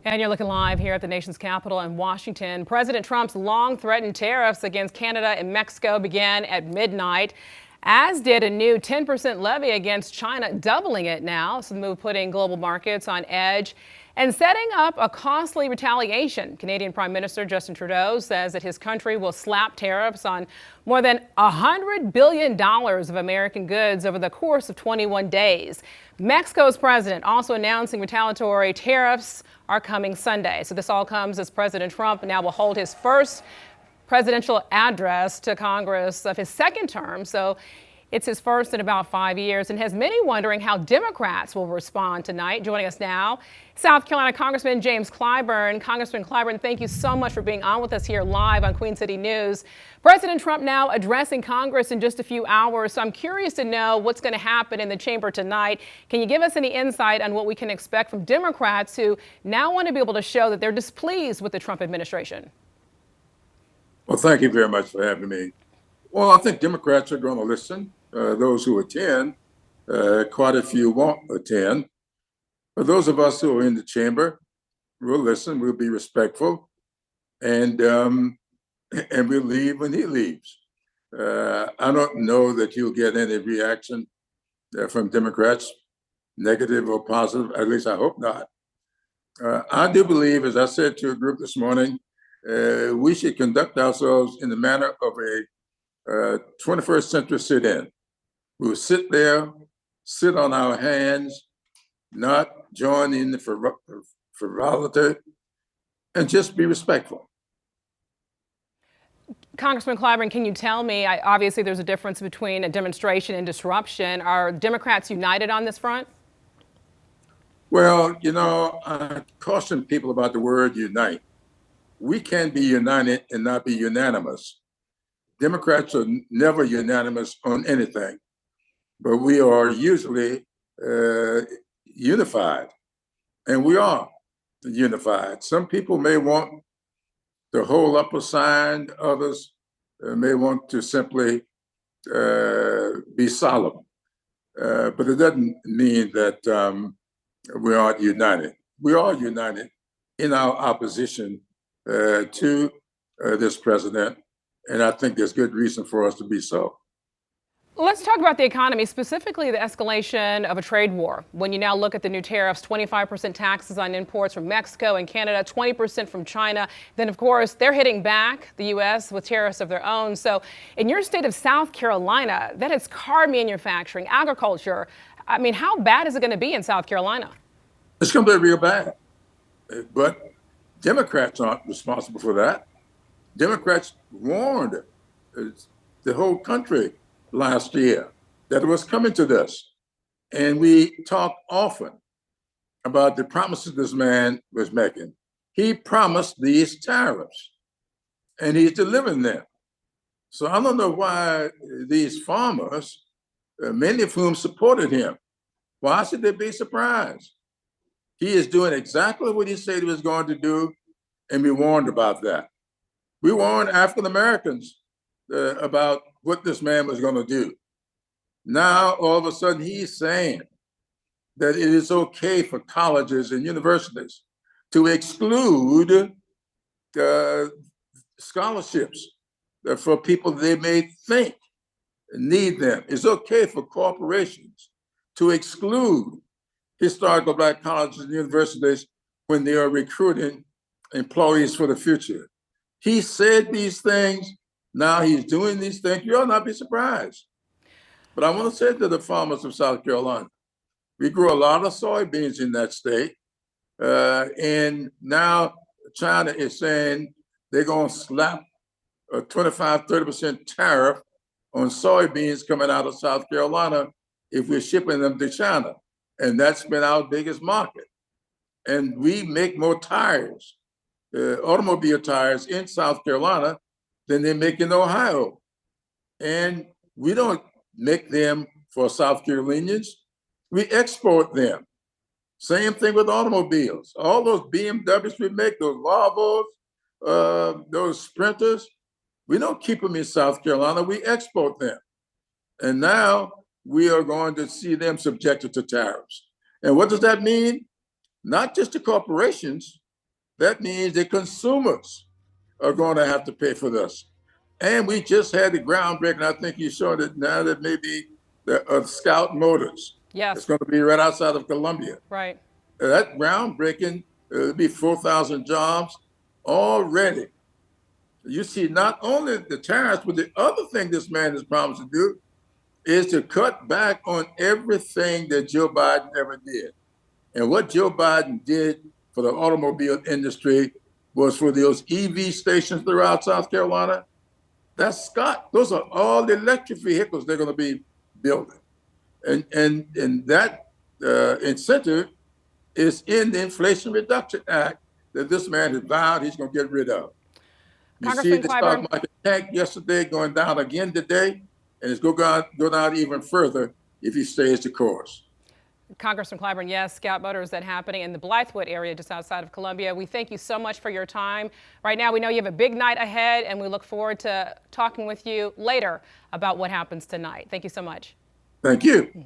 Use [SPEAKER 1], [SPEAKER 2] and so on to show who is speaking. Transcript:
[SPEAKER 1] And you're looking live here at the nation's capital in Washington. President Trump's long-threatened tariffs against Canada and Mexico began at midnight, as did a new 10% levy against China, doubling it now. So the move putting global markets on edge and setting up a costly retaliation. Canadian Prime Minister Justin Trudeau says that his country will slap tariffs on more than $100 billion of American goods over the course of 21 days. Mexico's president also announcing retaliatory tariffs are coming Sunday. So this all comes as President Trump now will hold his first presidential address to Congress of his second term. So it's his first in about 5 years and has many wondering how Democrats will respond tonight. Joining us now, South Carolina Congressman James Clyburn. Congressman Clyburn, thank you so much for being on with us here live on Queen City News. President Trump now addressing Congress in just a few hours. So I'm curious to know what's going to happen in the chamber tonight. Can you give us any insight on what we can expect from Democrats who now want to be able to show that they're displeased with the Trump administration?
[SPEAKER 2] Well, thank you very much for having me. Well, I think Democrats are going to listen. Those who attend, quite a few won't attend. But those of us who are in the chamber will listen, we'll be respectful, and we'll leave when he leaves. I don't know that you'll get any reaction from Democrats, negative or positive, at least I hope not. I do believe, as I said to a group this morning, we should conduct ourselves in the manner of a 21st century sit-in. We'll sit there, sit on our hands, not join in the frivolity, and just be respectful.
[SPEAKER 1] Congressman Clyburn, can you tell me, obviously there's a difference between a demonstration and disruption. Are Democrats united on this front?
[SPEAKER 2] Well, you know, I caution people about the word unite. We can be united and not be unanimous. Democrats are never unanimous on anything, but we are usually unified, and we are unified. Some people may want to hold up a sign, others may want to simply be solemn, but it doesn't mean that we aren't united. We are united in our opposition to this president, and I think there's good reason for us to be so.
[SPEAKER 1] Let's talk about the economy, specifically the escalation of a trade war. When you now look at the new tariffs, 25% taxes on imports from Mexico and Canada, 20% from China. Then, of course, they're hitting back the U.S. with tariffs of their own. So in your state of South Carolina, that is car manufacturing, agriculture. I mean, how bad is it going to be in South Carolina?
[SPEAKER 2] It's going to be real bad. But Democrats aren't responsible for that. Democrats warned the whole country last year that it was coming to this. And we talk often about the promises this man was making. He promised these tariffs, and he's delivering them. So I don't know why these farmers, many of whom supported him, why should they be surprised? He is doing exactly what he said he was going to do, and we warned about that. We warned African Americans about what this man was going to do. Now, all of a sudden, he's saying that it is okay for colleges and universities to exclude scholarships for people they may think need them. It's okay for corporations to exclude historical Black colleges and universities when they are recruiting employees for the future. He said these things. Now he's doing these things. You ought not be surprised. But I want to say to the farmers of South Carolina, we grew a lot of soybeans in that state. And now China is saying they're going to slap a 25, 30% tariff on soybeans coming out of South Carolina if we're shipping them to China. And that's been our biggest market. And we make more tires, automobile tires in South Carolina than they make in Ohio. And we don't make them for South Carolinians. We export them. Same thing with automobiles. All those BMWs we make, those Volvos, those Sprinters, we don't keep them in South Carolina, we export them. And now we are going to see them subjected to tariffs. And what does that mean? Not just to corporations, that means the consumers are going to have to pay for this. And we just had the groundbreaking. I think you saw that now that maybe the Scout Motors.
[SPEAKER 1] Yes.
[SPEAKER 2] It's going to be right outside of Columbia.
[SPEAKER 1] Right.
[SPEAKER 2] That groundbreaking, it'll be 4,000 jobs already. You see, not only the tariffs, but the other thing this man has promised to do is to cut back on everything that Joe Biden ever did. And what Joe Biden did for the automobile industry was for those EV stations throughout South Carolina. That's Scott. Those are all the electric vehicles they're going to be building. And that incentive is in the Inflation Reduction Act that this man has vowed he's going to get rid of. You see the stock market tank yesterday going down again today, and it's going to go down even further if he stays the course.
[SPEAKER 1] Congressman Clyburn, yes, Scout Motors that happening in the Blythewood area just outside of Columbia. We thank you so much for your time. Right now, we know you have a big night ahead, and we look forward to talking with you later about what happens tonight. Thank you so much.
[SPEAKER 2] Thank you.